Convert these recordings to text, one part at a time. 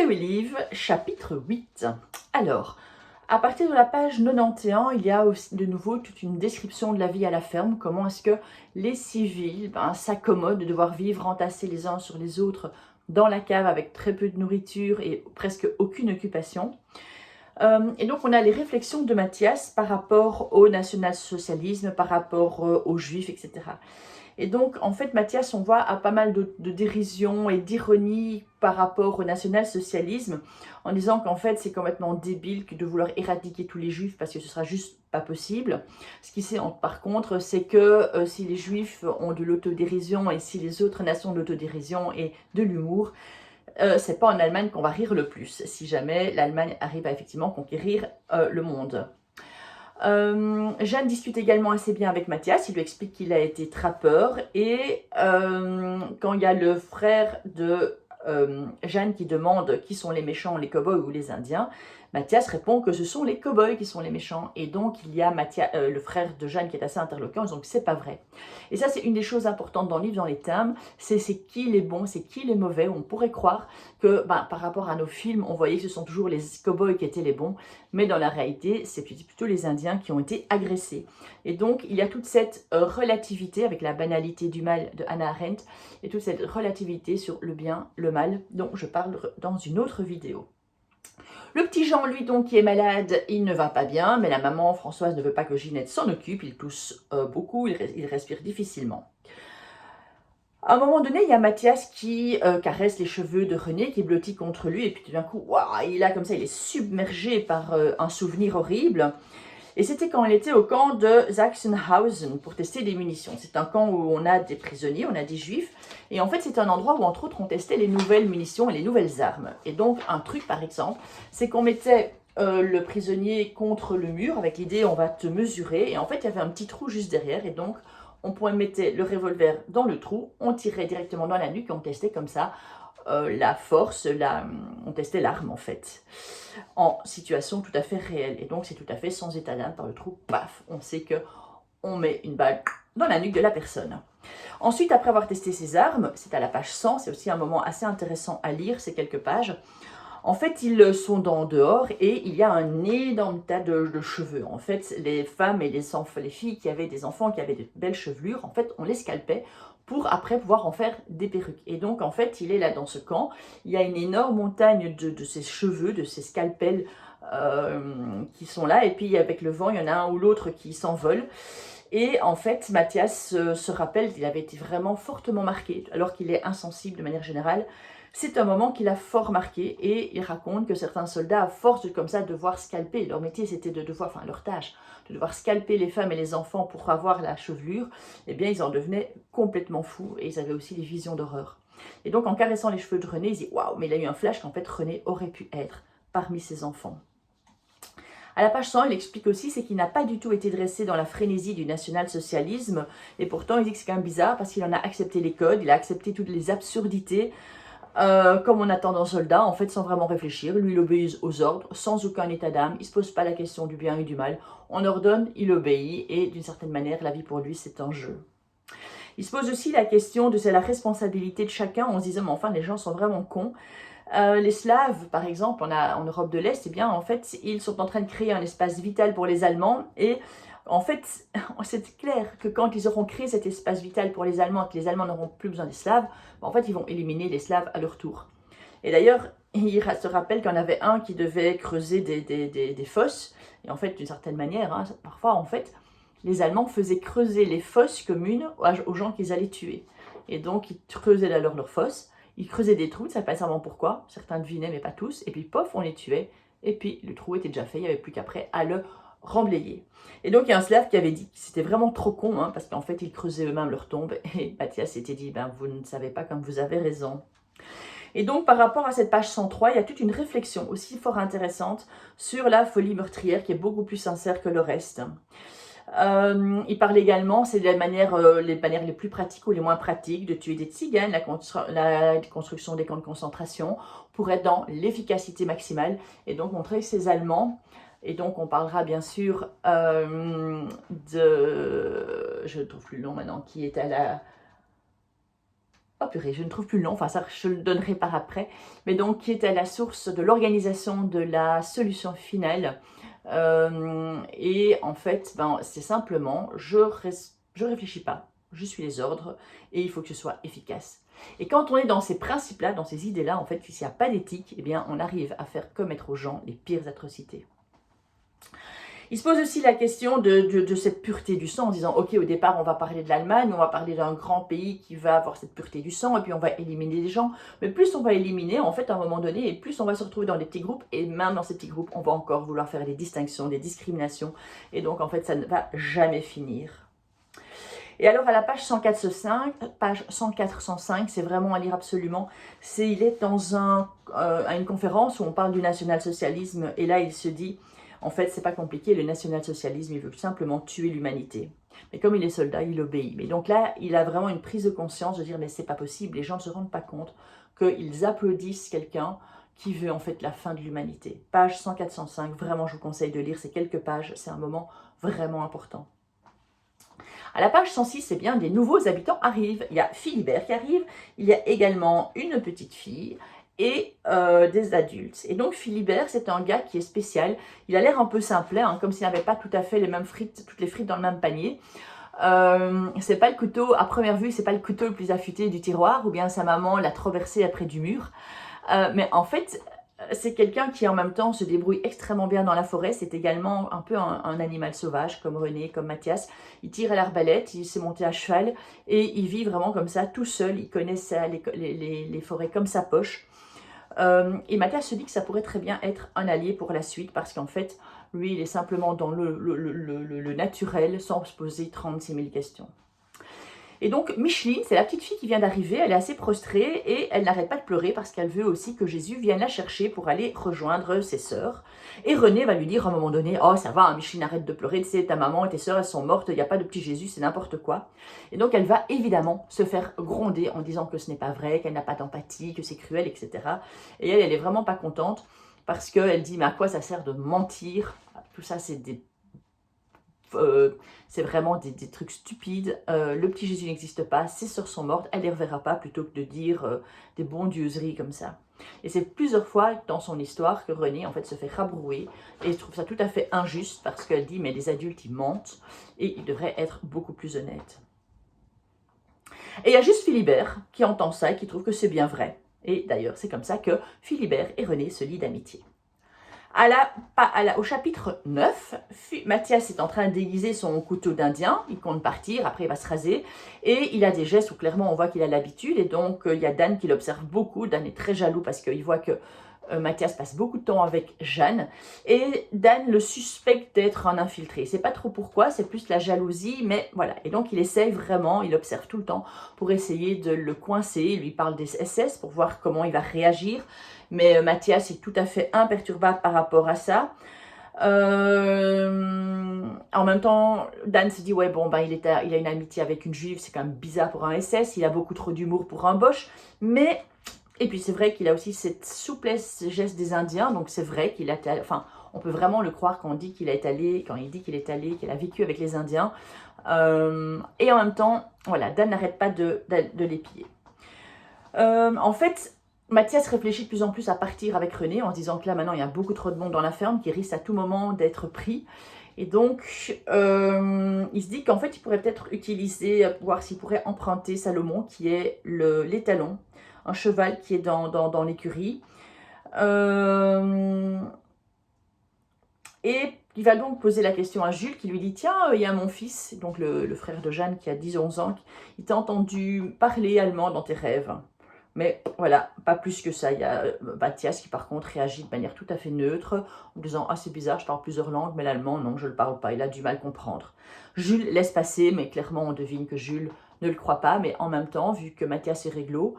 Today We Live, chapitre 8. Alors, à partir de la page 91, il y a aussi de nouveau toute une description de la vie à la ferme. Comment est-ce que les civils s'accommodent de devoir vivre entassés les uns sur les autres dans la cave avec très peu de nourriture et presque aucune occupation. Et donc on a les réflexions de Matthias par rapport au national-socialisme, par rapport aux juifs, etc. Et donc, en fait, Matthias, on voit, a pas mal de dérision et d'ironie par rapport au national-socialisme, en disant qu'en fait, c'est complètement débile de vouloir éradiquer tous les juifs parce que ce sera juste pas possible. Ce qui sait, par contre, c'est que si les juifs ont de l'autodérision et si les autres nations ont de l'autodérision et de l'humour, c'est pas en Allemagne qu'on va rire le plus, si jamais l'Allemagne arrive à effectivement conquérir le monde. Jeanne discute également assez bien avec Matthias, il lui explique qu'il a été trappeur et quand il y a le frère de Jeanne qui demande qui sont les méchants, les cow-boys ou les indiens, Matthias répond que ce sont les cow-boys qui sont les méchants et donc il y a le frère de Jeanne qui est assez interloquant, donc c'est pas vrai. Et ça c'est une des choses importantes dans le livre, dans les thèmes, c'est qui les bons, c'est qui les mauvais. On pourrait croire que par rapport à nos films, on voyait que ce sont toujours les cow-boys qui étaient les bons, mais dans la réalité, c'est plutôt les Indiens qui ont été agressés. Et donc, il y a toute cette relativité avec la banalité du mal de Hannah Arendt et toute cette relativité sur le bien, le mal, dont je parle dans une autre vidéo. Le petit Jean, lui, donc, qui est malade, il ne va pas bien, mais la maman, Françoise, ne veut pas que Ginette s'en occupe, il tousse beaucoup, il respire difficilement. À un moment donné, il y a Matthias qui caresse les cheveux de René, qui blottit contre lui, et puis tout d'un coup, waouh, il a comme ça, il est submergé par un souvenir horrible. Et c'était quand il était au camp de Sachsenhausen pour tester des munitions. C'est un camp où on a des prisonniers, on a des juifs. Et en fait, c'est un endroit où, entre autres, on testait les nouvelles munitions et les nouvelles armes. Et donc, un truc, par exemple, c'est qu'on mettait le prisonnier contre le mur avec l'idée on va te mesurer. Et en fait, il y avait un petit trou juste derrière. Et donc, on mettait le revolver dans le trou, on tirait directement dans la nuque et on testait comme ça la force, on testait l'arme en fait, en situation tout à fait réelle. Et donc c'est tout à fait sans état d'âme par le trou, paf, on sait que on met une balle dans la nuque de la personne. Ensuite, après avoir testé ces armes, c'est à la page 100, c'est aussi un moment assez intéressant à lire, ces quelques pages. En fait, ils sont dehors et il y a un énorme tas de cheveux. En fait, les femmes et les filles qui avaient des enfants, qui avaient de belles chevelures, en fait, on les scalpait pour après pouvoir en faire des perruques. Et donc, en fait, il est là dans ce camp. Il y a une énorme montagne de ces cheveux, de ces scalpels qui sont là. Et puis, avec le vent, il y en a un ou l'autre qui s'envole. Et en fait, Matthias se rappelle qu'il avait été vraiment fortement marqué, alors qu'il est insensible de manière générale. C'est un moment qu'il a fort marqué et il raconte que certains soldats, à force de comme ça devoir scalper, leur métier c'était de devoir, enfin leur tâche, de devoir scalper les femmes et les enfants pour avoir la chevelure, eh bien ils en devenaient complètement fous et ils avaient aussi des visions d'horreur. Et donc en caressant les cheveux de René, il dit « Waouh, mais il a eu un flash qu'en fait René aurait pu être parmi ses enfants ». À la page 100, il explique aussi c'est qu'il n'a pas du tout été dressé dans la frénésie du national-socialisme et pourtant il dit que c'est quand même bizarre parce qu'il en a accepté les codes, il a accepté toutes les absurdités comme on attend d'un soldat, en fait, sans vraiment réfléchir. Lui, il obéit aux ordres, sans aucun état d'âme. Il ne se pose pas la question du bien et du mal. On ordonne, il obéit, et d'une certaine manière, la vie pour lui, c'est un jeu. Il se pose aussi la question de c'est la responsabilité de chacun en se disant, mais enfin, les gens sont vraiment cons. Les Slaves, par exemple, en Europe de l'Est, eh bien, en fait, ils sont en train de créer un espace vital pour les Allemands et en fait, c'est clair que quand ils auront créé cet espace vital pour les Allemands, que les Allemands n'auront plus besoin des Slaves, en fait, ils vont éliminer les Slaves à leur tour. Et d'ailleurs, il se rappelle qu'il y en avait un qui devait creuser des fosses. Et en fait, d'une certaine manière, hein, parfois, en fait, les Allemands faisaient creuser les fosses communes aux gens qu'ils allaient tuer. Et donc, ils creusaient alors leurs fosses. Ils creusaient des trous, ils ne savaient pas savoir pourquoi. Certains devinaient, mais pas tous. Et puis, pof, on les tuait. Et puis, le trou était déjà fait. Il n'y avait plus qu'après à le remblayer. Et donc, il y a un Slave qui avait dit que c'était vraiment trop con, hein, parce qu'en fait, ils creusaient eux-mêmes leur tombe. Et Matthias s'était dit, ben, vous ne savez pas comme vous avez raison. Et donc, par rapport à cette page 103, il y a toute une réflexion aussi fort intéressante sur la folie meurtrière qui est beaucoup plus sincère que le reste. Il parle également, c'est les manières les plus pratiques ou les moins pratiques de tuer des tziganes, la construction des camps de concentration, pour être dans l'efficacité maximale et donc montrer ces Allemands. Et donc on parlera bien sûr je ne trouve plus le nom maintenant, qui est à la... oh purée, je ne trouve plus le nom, enfin ça je le donnerai par après, mais donc qui est à la source de l'organisation de la solution finale. Et en fait, ben, c'est simplement, je réfléchis pas, je suis les ordres et il faut que ce soit efficace. Et quand on est dans ces principes-là, dans ces idées-là, en fait, s'il n'y a pas d'éthique, eh bien, on arrive à faire commettre aux gens les pires atrocités. Il se pose aussi la question de cette pureté du sang en disant, ok, au départ, on va parler de l'Allemagne, on va parler d'un grand pays qui va avoir cette pureté du sang, et puis on va éliminer des gens. Mais plus on va éliminer, en fait, à un moment donné, et plus on va se retrouver dans des petits groupes, et même dans ces petits groupes, on va encore vouloir faire des distinctions, des discriminations, et donc, en fait, ça ne va jamais finir. Et alors, à la page 104-105, c'est vraiment à lire absolument. Il est dans à une conférence où on parle du national-socialisme, et là, il se dit... En fait, c'est pas compliqué, le national-socialisme, il veut simplement tuer l'humanité. Mais comme il est soldat, il obéit. Mais donc là, il a vraiment une prise de conscience de dire, mais c'est pas possible, les gens ne se rendent pas compte qu'ils applaudissent quelqu'un qui veut en fait la fin de l'humanité. Page 104-105, vraiment je vous conseille de lire ces quelques pages, c'est un moment vraiment important. À la page 106, c'est bien, des nouveaux habitants arrivent. Il y a Philibert qui arrive, il y a également une petite fille, et des adultes. Et donc Philibert, c'est un gars qui est spécial. Il a l'air un peu simplet, hein, comme s'il n'avait pas tout à fait les mêmes frites, toutes les frites dans le même panier. C'est pas le couteau, à première vue, c'est pas le couteau le plus affûté du tiroir, ou bien sa maman l'a traversé après du mur. Mais en fait, c'est quelqu'un qui en même temps se débrouille extrêmement bien dans la forêt. C'est également un peu un animal sauvage, comme René, comme Mathias. Il tire à l'arbalète, il s'est monté à cheval, et il vit vraiment comme ça, tout seul. Il connaît ça, les forêts comme sa poche. Et Mathias se dit que ça pourrait très bien être un allié pour la suite parce qu'en fait, lui, il est simplement dans le naturel sans se poser 36 000 questions. Et donc, Micheline, c'est la petite fille qui vient d'arriver, elle est assez prostrée et elle n'arrête pas de pleurer parce qu'elle veut aussi que Jésus vienne la chercher pour aller rejoindre ses sœurs. Et René va lui dire à un moment donné, « Oh, ça va, hein, Micheline, arrête de pleurer, tu sais, ta maman et tes sœurs, elles sont mortes, il n'y a pas de petit Jésus, c'est n'importe quoi. » Et donc, elle va évidemment se faire gronder en disant que ce n'est pas vrai, qu'elle n'a pas d'empathie, que c'est cruel, etc. Et elle est vraiment pas contente parce qu'elle dit, « Mais à quoi ça sert de mentir ?» Tout ça, c'est vraiment des trucs stupides. Le petit Jésus n'existe pas, ses sœurs sont mortes, elle ne les reverra pas, plutôt que de dire des bondieuseries comme ça. Et c'est plusieurs fois dans son histoire que René en fait se fait rabrouer et je trouve ça tout à fait injuste parce qu'elle dit mais les adultes ils mentent et ils devraient être beaucoup plus honnêtes. Et il y a juste Philibert qui entend ça et qui trouve que c'est bien vrai. Et d'ailleurs c'est comme ça que Philibert et René se lient d'amitié. Au chapitre 9, Mathias est en train de déguiser son couteau d'Indien, il compte partir, après il va se raser, et il a des gestes où clairement on voit qu'il a l'habitude, et donc il y a Dan qui l'observe beaucoup. Dan est très jaloux parce qu'il voit que Mathias passe beaucoup de temps avec Jeanne, et Dan le suspecte d'être un infiltré. C'est pas trop pourquoi, c'est plus la jalousie, mais voilà. Et donc il essaye vraiment, il observe tout le temps pour essayer de le coincer, il lui parle des SS pour voir comment il va réagir, mais Mathias est tout à fait imperturbable par rapport à ça. En même temps, Dan se dit, ouais, bon, ben, il a une amitié avec une juive, c'est quand même bizarre pour un SS, il a beaucoup trop d'humour pour un Bosch, mais, et puis c'est vrai qu'il a aussi cette souplesse geste des Indiens, donc c'est vrai qu'il a, enfin, on peut vraiment le croire quand il dit qu'il est allé, qu'il a vécu avec les Indiens, et en même temps, voilà, Dan n'arrête pas de les piller. En fait, Mathias réfléchit de plus en plus à partir avec René en se disant que là maintenant il y a beaucoup trop de monde dans la ferme qui risque à tout moment d'être pris. Et donc il se dit qu'en fait il pourrait peut-être utiliser, voir s'il pourrait emprunter Salomon qui est l'étalon, un cheval qui est dans l'écurie. Et il va donc poser la question à Jules qui lui dit « Tiens, il y a mon fils, donc le frère de Jeanne qui a 10-11 ans, il t'a entendu parler allemand dans tes rêves. » Mais voilà, pas plus que ça. Il y a Mathias qui par contre réagit de manière tout à fait neutre en disant « Ah c'est bizarre, je parle plusieurs langues, mais l'allemand non, je ne le parle pas, il a du mal à comprendre. » Jules laisse passer, mais clairement on devine que Jules ne le croit pas, mais en même temps, vu que Mathias est réglo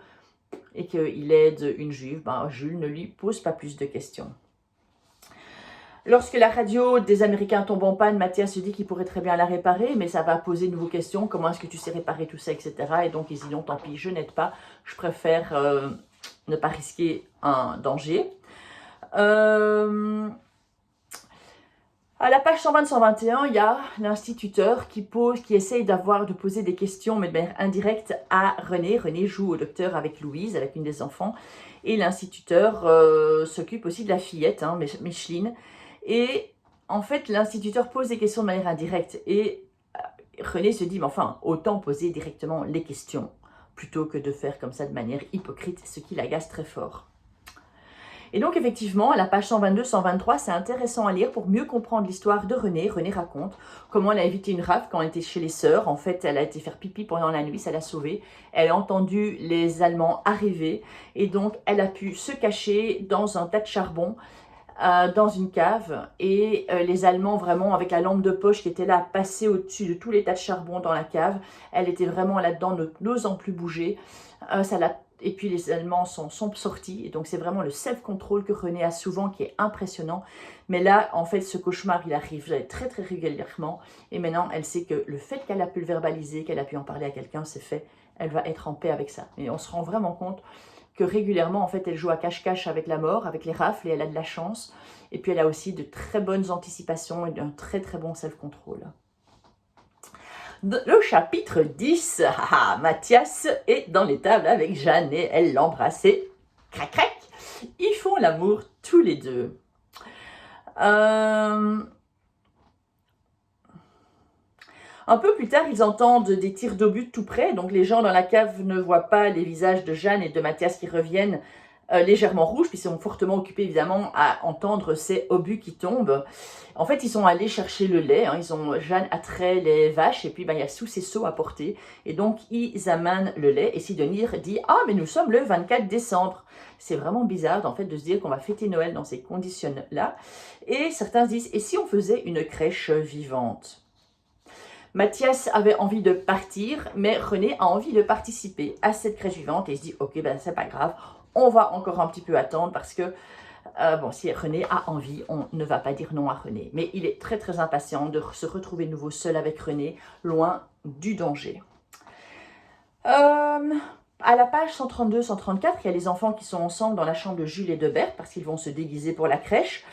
et qu'il aide une juive, ben, Jules ne lui pose pas plus de questions. Lorsque la radio des Américains tombe en panne, Mathias se dit qu'il pourrait très bien la réparer, mais ça va poser de nouvelles questions. Comment est-ce que tu sais réparer tout ça, etc. Et donc, ils disent non, tant pis, je n'aide pas. Je préfère ne pas risquer un danger. À la page 120-121, il y a l'instituteur qui essaye de poser des questions, mais de manière indirecte, à René. René joue au docteur avec Louise, avec une des enfants. Et l'instituteur s'occupe aussi de la fillette, hein, Micheline. Et en fait, l'instituteur pose des questions de manière indirecte. Et René se dit, mais enfin, autant poser directement les questions, plutôt que de faire comme ça de manière hypocrite, ce qui l'agace très fort. Et donc effectivement, à la page 122-123, c'est intéressant à lire pour mieux comprendre l'histoire de René. René raconte comment elle a évité une rafle quand elle était chez les sœurs. En fait, elle a été faire pipi pendant la nuit, ça l'a sauvée. Elle a entendu les Allemands arriver et donc elle a pu se cacher dans un tas de charbon, dans une cave. Et les Allemands, vraiment, avec la lampe de poche qui était là, passaient au-dessus de tous les tas de charbon dans la cave. Elle était vraiment là-dedans, n'osant plus bouger. Et puis les Allemands sont sortis, et donc c'est vraiment le self-control que René a souvent qui est impressionnant. Mais là, en fait, ce cauchemar, il arrive très très régulièrement, et maintenant elle sait que le fait qu'elle a pu le verbaliser, qu'elle a pu en parler à quelqu'un, c'est fait, elle va être en paix avec ça. Et on se rend vraiment compte que régulièrement, en fait, elle joue à cache-cache avec la mort, avec les rafles, et elle a de la chance. Et puis elle a aussi de très bonnes anticipations et un très très bon self-control. Le chapitre 10, Mathias est dans l'étable avec Jeanne et elle l'embrasse et crac crac, ils font l'amour tous les deux. Un peu plus tard, ils entendent des tirs d'obus tout près, donc les gens dans la cave ne voient pas les visages de Jeanne et de Mathias qui reviennent légèrement rouges, puis ils sont fortement occupés évidemment à entendre ces obus qui tombent. En fait, ils sont allés chercher le lait, hein. Jeanne a trait les vaches, et puis il y a sous ces seaux à porter, et donc ils amènent le lait, et Sidonie dit « Ah, mais nous sommes le 24 décembre !» C'est vraiment bizarre en fait de se dire qu'on va fêter Noël dans ces conditions-là, et certains se disent « Et si on faisait une crèche vivante ?» Mathias avait envie de partir, mais René a envie de participer à cette crèche vivante, et il se dit « Ok, ben c'est pas grave, on va encore un petit peu attendre parce que bon, si René a envie, on ne va pas dire non à René. » Mais il est très très impatient de se retrouver de nouveau seul avec René, loin du danger. À la page 132-134, il y a les enfants qui sont ensemble dans la chambre de Jules et de Berthe parce qu'ils vont se déguiser pour la crèche.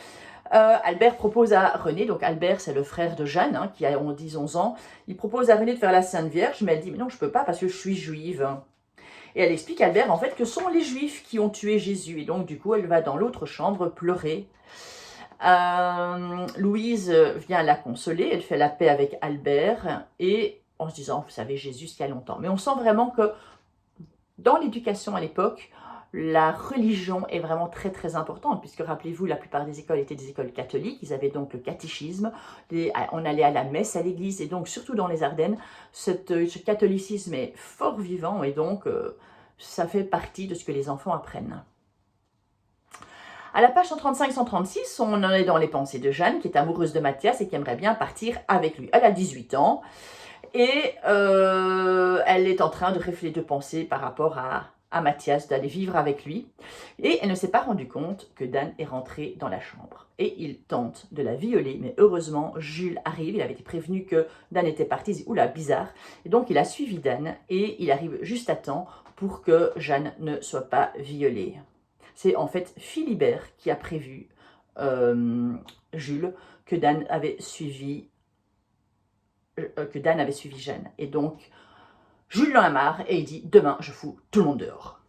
Albert propose à René, donc Albert c'est le frère de Jeanne, hein, qui a 10-11 ans, il propose à René de faire la Sainte Vierge, mais elle dit « Mais non, je ne peux pas parce que je suis juive. » Et elle explique à Albert en fait que ce sont les Juifs qui ont tué Jésus. Et donc du coup elle va dans l'autre chambre pleurer. Louise vient la consoler, elle fait la paix avec Albert et en se disant, vous savez, Jésus, il y a longtemps. Mais on sent vraiment que dans l'éducation à l'époque, la religion est vraiment très très importante, puisque rappelez-vous, la plupart des écoles étaient des écoles catholiques, ils avaient donc le catéchisme, on allait à la messe à l'église, et donc surtout dans les Ardennes, ce catholicisme est fort vivant, et donc ça fait partie de ce que les enfants apprennent. À la page 135-136, on en est dans les pensées de Jeanne, qui est amoureuse de Mathias et qui aimerait bien partir avec lui. Elle a 18 ans, et elle est en train de réfléchir, de penser par rapport à Mathias, d'aller vivre avec lui. Et elle ne s'est pas rendu compte que Dan est rentré dans la chambre. Et il tente de la violer, mais heureusement, Jules arrive. Il avait été prévenu que Dan était parti. Il dit, oula, bizarre. Et donc, il a suivi Dan et il arrive juste à temps pour que Jeanne ne soit pas violée. C'est en fait Philibert qui a prévu Jules que Dan avait suivi Jeanne. Et donc, Jules en a marre et il dit « Demain, je fous tout le monde dehors ».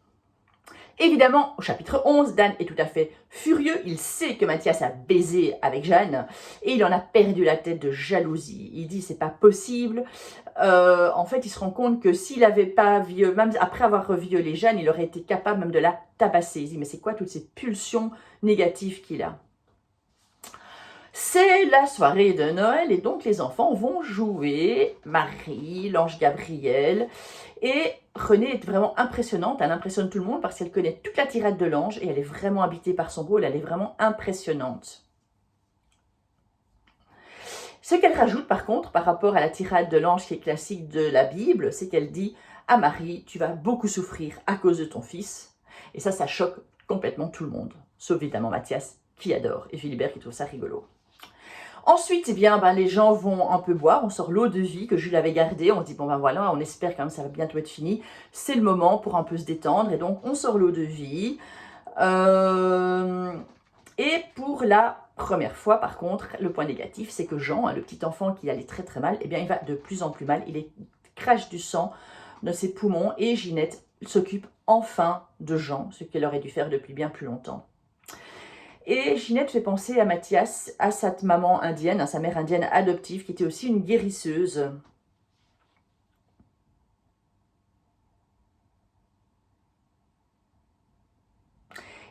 Évidemment, au chapitre 11, Dan est tout à fait furieux. Il sait que Mathias a baisé avec Jeanne et il en a perdu la tête de jalousie. Il dit « C'est pas possible ». En fait, il se rend compte que s'il n'avait pas violé, même après avoir violé Jeanne, il aurait été capable même de la tabasser. Il dit « Mais c'est quoi toutes ces pulsions négatives qu'il a ?» C'est la soirée de Noël et donc les enfants vont jouer Marie, l'ange Gabriel. Et Renée est vraiment impressionnante, elle impressionne tout le monde parce qu'elle connaît toute la tirade de l'ange et elle est vraiment habitée par son rôle, elle est vraiment impressionnante. Ce qu'elle rajoute par contre par rapport à la tirade de l'ange qui est classique de la Bible, c'est qu'elle dit à Marie, tu vas beaucoup souffrir à cause de ton fils. Et ça choque complètement tout le monde, sauf évidemment Mathias qui adore et Philibert qui trouve ça rigolo. Ensuite, eh bien, les gens vont un peu boire, on sort l'eau de vie que Jules avait gardée, on se dit, bon ben voilà, on espère quand même ça va bientôt être fini, c'est le moment pour un peu se détendre, et donc on sort l'eau de vie. Et pour la première fois. Par contre, le point négatif, c'est que Jean, le petit enfant qui allait très très mal, eh bien, il va de plus en plus mal. Il crache du sang de ses poumons et Ginette s'occupe enfin de Jean, ce qu'elle aurait dû faire depuis bien plus longtemps. Et Ginette fait penser à Mathias, à sa maman indienne, à sa mère indienne adoptive, qui était aussi une guérisseuse.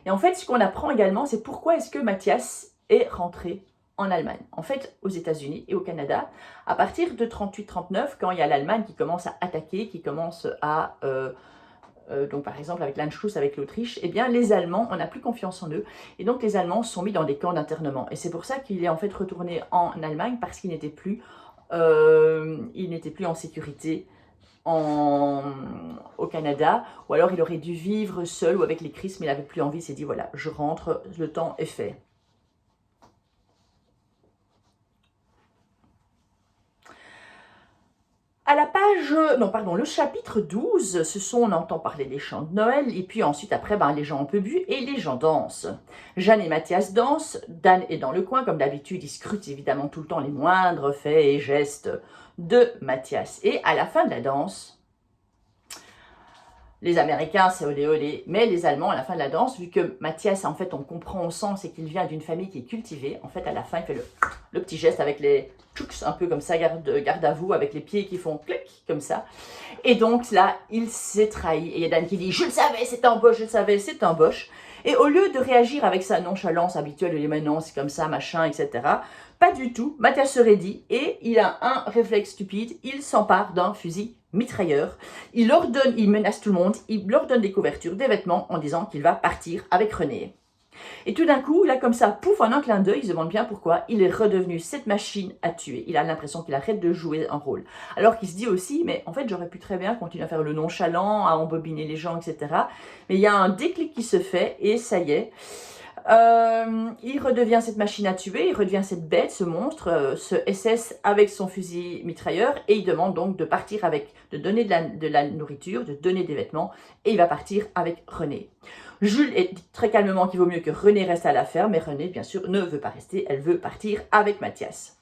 Et en fait, ce qu'on apprend également, c'est pourquoi est-ce que Mathias est rentré en Allemagne. En fait, aux États-Unis et au Canada, à partir de 38-39, quand il y a l'Allemagne qui commence à attaquer, qui commence à... donc par exemple avec l'Anschluss, avec l'Autriche, eh bien les Allemands, on n'a plus confiance en eux. Et donc les Allemands sont mis dans des camps d'internement. Et c'est pour ça qu'il est en fait retourné en Allemagne, parce qu'il n'était plus en sécurité au Canada, ou alors il aurait dû vivre seul ou avec les Christ, mais il n'avait plus envie, il s'est dit voilà, je rentre, le temps est fait. À la page, non pardon, le chapitre 12, on entend parler des chants de Noël, et puis ensuite après, les gens ont peu bu et les gens dansent. Jeanne et Mathias dansent, Dan est dans le coin, comme d'habitude, il scrute évidemment tout le temps les moindres faits et gestes de Mathias. Et à la fin de la danse, les Américains, c'est olé olé, mais les Allemands, à la fin de la danse, vu que Mathias, en fait, on comprend au sens et qu'il vient d'une famille qui est cultivée, en fait, à la fin, il fait le petit geste avec les tchouks, un peu comme ça, garde à vous, avec les pieds qui font clic, comme ça. Et donc, là, il s'est trahi. Et il y a Dan qui dit « Je le savais, c'est un boche, je le savais, c'est un boche ». Et au lieu de réagir avec sa nonchalance habituelle, les mais non, c'est comme ça, machin, etc., pas du tout, Mathias se raidit et il a un réflexe stupide, il s'empare d'un fusil mitrailleur, il menace tout le monde, il leur donne des couvertures, des vêtements en disant qu'il va partir avec René. Et tout d'un coup, là comme ça, pouf, en un clin d'œil, il se demande bien pourquoi il est redevenu cette machine à tuer. Il a l'impression qu'il arrête de jouer un rôle. Alors qu'il se dit aussi, mais en fait j'aurais pu très bien continuer à faire le nonchalant, à embobiner les gens, etc. Mais il y a un déclic qui se fait et ça y est. Il redevient cette machine à tuer, il redevient cette bête, ce monstre, ce SS avec son fusil mitrailleur, et il demande donc de partir de donner de la nourriture, de donner des vêtements, et il va partir avec René. Jules dit très calmement qu'il vaut mieux que René reste à la ferme, mais René, bien sûr, ne veut pas rester, elle veut partir avec Mathias.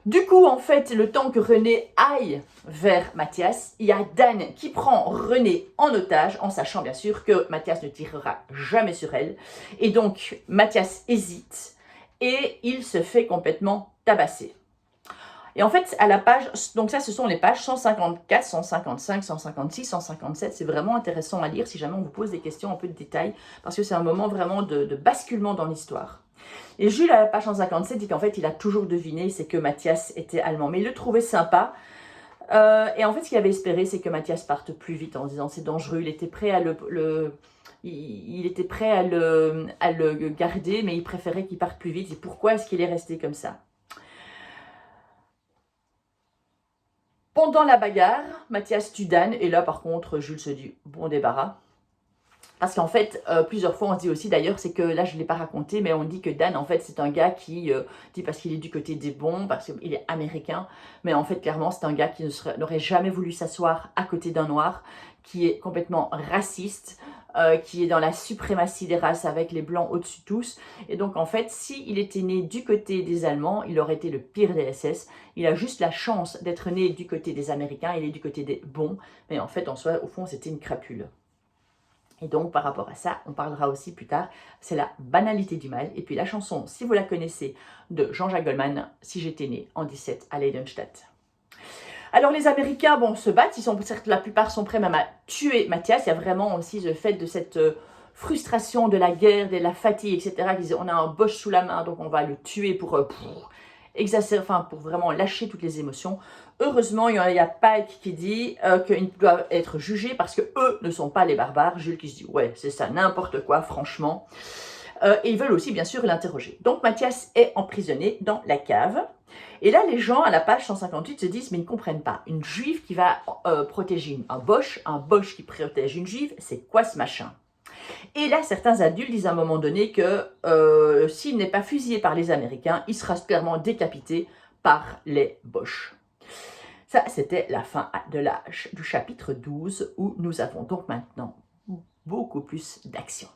Du coup, en fait, le temps que René aille vers Mathias, il y a Dan qui prend René en otage, en sachant bien sûr que Mathias ne tirera jamais sur elle. Et donc, Mathias hésite et il se fait complètement tabasser. Et en fait, à la page, donc ça, ce sont les pages 154, 155, 156, 157. C'est vraiment intéressant à lire si jamais on vous pose des questions un peu de détail, parce que c'est un moment vraiment de basculement dans l'histoire. Et Jules, à la page 157, dit qu'en fait, il a toujours deviné, c'est que Mathias était allemand. Mais il le trouvait sympa. Et en fait, ce qu'il avait espéré, c'est que Mathias parte plus vite en disant c'est dangereux. Il était prêt à il était prêt à le garder, mais il préférait qu'il parte plus vite. Et pourquoi est-ce qu'il est resté comme ça? Pendant la bagarre, Mathias tue Dan. Et là, par contre, Jules se dit bon débarras. Parce qu'en fait, plusieurs fois, on se dit aussi, d'ailleurs, c'est que là, je ne l'ai pas raconté, mais on dit que Dan, en fait, c'est un gars qui dit parce qu'il est du côté des bons, parce qu'il est américain, mais en fait, clairement, c'est un gars qui n'aurait jamais voulu s'asseoir à côté d'un noir, qui est complètement raciste, qui est dans la suprématie des races avec les blancs au-dessus de tous. Et donc, en fait, s'il était né du côté des Allemands, il aurait été le pire des SS. Il a juste la chance d'être né du côté des Américains, il est du côté des bons, mais en fait, en soi, au fond, c'était une crapule. Et donc, par rapport à ça, on parlera aussi plus tard, c'est la banalité du mal. Et puis la chanson, si vous la connaissez, de Jean-Jacques Goldman, Si j'étais né en 17 à Leidenstadt. Alors les Américains, bon, se battent, certes, la plupart sont prêts même à tuer Mathias. Il y a vraiment aussi le fait de cette frustration de la guerre, de la fatigue, etc. Ils disent, on a un Boche sous la main, donc on va le tuer pour vraiment lâcher toutes les émotions. Heureusement, il y a Pike qui dit qu'ils doivent être jugés parce que eux ne sont pas les barbares. Jules qui se dit, ouais, c'est ça, n'importe quoi, franchement. Et ils veulent aussi, bien sûr, l'interroger. Donc, Mathias est emprisonné dans la cave. Et là, les gens, à la page 158, se disent, mais ils ne comprennent pas. Une juive qui va protéger un boche qui protège une juive, c'est quoi ce machin? Et là, certains adultes disent à un moment donné que s'il n'est pas fusillé par les Américains, il sera clairement décapité par les Boches. Ça, c'était la fin du chapitre 12, où nous avons donc maintenant beaucoup plus d'action.